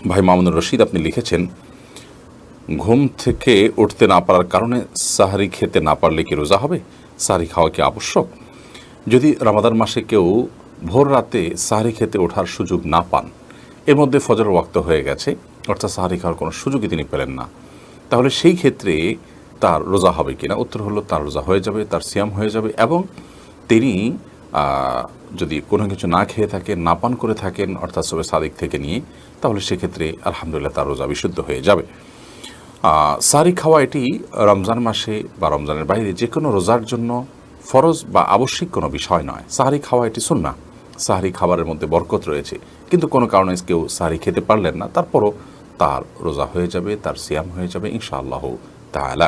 ভাই মামুনুর রশিদ আপনি লিখেছেন, ঘুম থেকে উঠতে না পারার কারণে সাহারি খেতে না পারলে কি রোজা হবে? সাহারি খাওয়া কি আবশ্যক? যদি রমাদান মাসে কেউ ভোর রাতে সাহারি খেতে ওঠার সুযোগ না পান, এর মধ্যে ফজরের ওয়াক্ত হয়ে গেছে, অর্থাৎ সাহারি খাওয়ার কোনো সুযোগই তিনি পেলেন না, তাহলে সেই ক্ষেত্রে তার রোজা হবে কিনা? উত্তর হলো তার রোজা হয়ে যাবে, তার সিয়াম হয়ে যাবে। এবং তিনি যদি কোনো কিছু না খেয়ে থাকেন, না পান করে থাকেন, অর্থাৎ সবে সাদিক থেকে নিয়ে, তাহলে সেক্ষেত্রে আলহামদুলিল্লাহ তার রোজা বিশুদ্ধ হয়ে যাবে। সাহারি খাওয়া এটি রমজান মাসে বা রমজানের বাইরে যে কোনো রোজার জন্য ফরজ বা আবশ্যিক কোনো বিষয় নয়। সাহারি খাওয়া এটি সুন্নাহ, সাহারি খাবারের মধ্যে বরকত রয়েছে। কিন্তু কোনো কারণে কেউ সাহারি খেতে পারলেন না, তারপরও তার রোজা হয়ে যাবে, তার সিয়াম হয়ে যাবে ইনশাআল্লাহ তাআলা।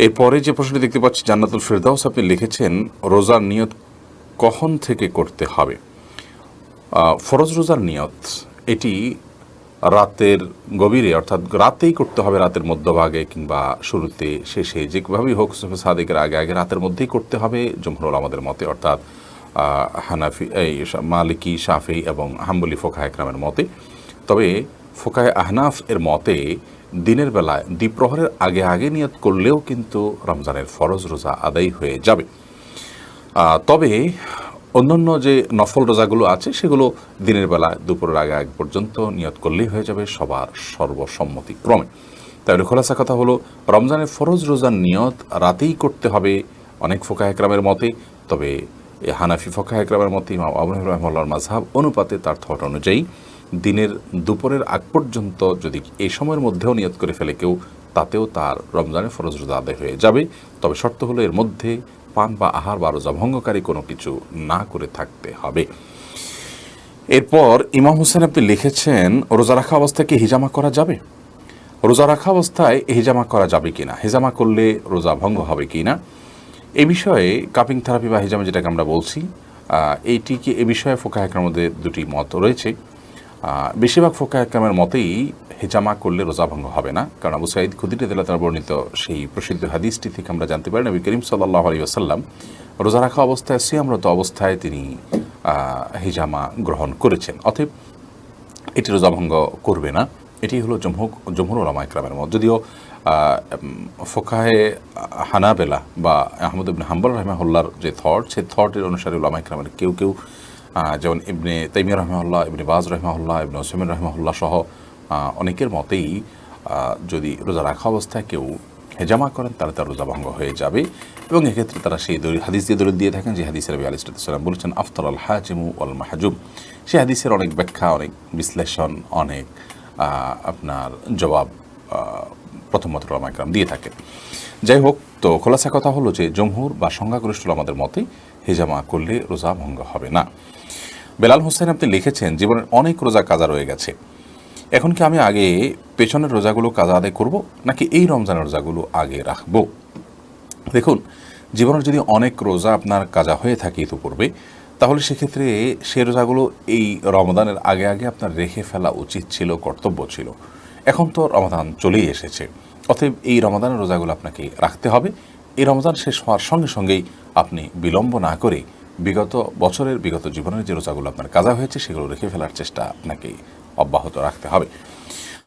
এরপরে যে প্রশ্নটি দেখতে পাচ্ছি, জান্নাতুল ফেরদাউস আপনি লিখেছেন, রোজার নিয়ত কখন থেকে করতে হবে? ফরজ রোজার নিয়ত এটি রাতের গভীরে, অর্থাৎ রাতেই করতে হবে, রাতের মধ্যভাগে কিংবা শুরুতে, শেষে, যেভাবেই হোক সাদিকের আগে আগে রাতের মধ্যেই করতে হবে জমহুর উলামাদের মতে, অর্থাৎ হানাফি, মালিকি, শাফি এবং হাম্বলি ফোকাহে ইকরামের মতে। তবে ফোকাহে আহনাফ এর মতে দিনের বেলায় দ্বিপ্রহরের আগে আগে নিয়ত করলেও কিন্তু রমজানের ফরজ রোজা আদায় হয়ে যাবে। তবে অন্যান্য যে নফল রোজাগুলো আছে সেগুলো দিনের বেলা দুপুরের আগে আগে পর্যন্ত নিয়ত করলেই হয়ে যাবে সবার সর্বসম্মতিক্রমে। তাহলে খোলাসা কথা হলো, রমজানের ফরজ রোজার নিয়ত রাতেই করতে হবে অনেক ফোকাহে ইকরামের মতে। তবে হানাফি ফোকাহে ইকরামের মতে ইমাম আবু হানিফা রাহিমাহুল্লাহর মাযহাব অনুপাতে, তার থট অনুযায়ী দিনের দুপুরের আগ পর্যন্ত যদি এই সময়ের মধ্যেও নিয়ত করে ফেলে কেউ, তাতেও তার রমজানের ফরজ রোজা আদায় হয়ে যাবে। তবে শর্ত হলো এর মধ্যে পান বা আহার বা রোজা ভঙ্গকারী কোনো কিছু না করে থাকতে হবে। এরপর ইমাম হোসেন আপনি লিখেছেন, রোজা রাখা অবস্থায় কি হিজামা করা যাবে? রোজা রাখা অবস্থায় হিজামা করা যাবে কিনা, হিজামা করলে রোজা ভঙ্গ হবে কিনা, এই বিষয়ে কাপিং থেরাপি বা হিজামা যেটাকে আমরা বলছি, এইটিকে এ বিষয়ে ফোকাহে ইকরামের মধ্যে দুটি মত রয়েছে। বেশিরভাগ ফোকাহে ইকরামের মতেই হিজামা করলে রোজা ভঙ্গ হবে না, কারণ আবু সাঈদ খুদরি রাদিয়াল্লাহু তাআলা বর্ণিত সেই প্রসিদ্ধ হাদিসটি থেকে আমরা জানতে পারি, নবী করিম সাল্লাল্লাহু আলাইহি ওয়াসাল্লাম রোজা রাখা অবস্থায়, সিয়ামরত অবস্থায় তিনি হিজামা গ্রহণ করেছেন। অতএব এটি রোজা ভঙ্গ করবে না, এটি হলো জমহুর উলামা ইকরামের মত। যদিও ফোকাহে হানাবেলা বা আহমদ ইবনে হাম্বল রাহিমাহুল্লাহর যে থট, সেই থটের অনুসারে উলামা ইকরামের কেউ কেউ, যেমন ইবনে তাইমিয়া রাহিমাহুল্লাহ, ইবনে বাজ রাহিমাহুল্লাহ, ইবনে উসাইমিন রাহিমাহুল্লাহ সহ অনেকের মতেই যদি রোজা রাখা অবস্থায় কেউ হেজামা করেন তাহলে তার রোজা ভঙ্গ হয়ে যাবে। এবং এক্ষেত্রে তারা সেই হাদিস দিয়ে দলিল দিয়ে থাকেন, যে হাদিসের নবী আলাইহিস সালাম বলেছেন, আফতার আল হাজিমু ওয়াল মাহজুম। সেই হাদিসের অনেক ব্যাখ্যা, অনেক বিশ্লেষণ, অনেক আপনার জবাব প্রথমত উলামা ইকরাম দিয়ে থাকেন। যাই হোক, তো খোলাসা কথা হলো যে জমহুর বা সংখ্যাগরিষ্ঠ উলামাদের মতে হিজামা করলে রোজা ভঙ্গ হবে না। বেলাল হোসেন আপনি লিখেছেন, জীবনের অনেক রোজা কাজা রয়ে গেছে, এখন কি আমি আগে পেছনের রোজাগুলো কাজা আদায় করব, নাকি এই রমজানের রোজাগুলো আগে রাখবো? দেখুন, জীবনের যদি অনেক রোজা আপনার কাজা হয়ে থাকে ইতিপূর্বে, তাহলে সেক্ষেত্রে সে রোজাগুলো এই রমজানের আগে আগে আপনার রেখে ফেলা উচিত ছিল, কর্তব্য ছিল। এখন তো রমজান চলেই এসেছে, অতএব এই রমজানের রোজাগুলো আপনাকে রাখতে হবে। এই রমজান শেষ হওয়ার সঙ্গে সঙ্গেই আপনি বিলম্ব না করে বিগত বছরের, বিগত জীবনের যে রোজাগুলো আপনার কাজা হয়েছে সেগুলো রেখে ফেলার চেষ্টা আপনাকে অব্যাহত রাখতে হবে।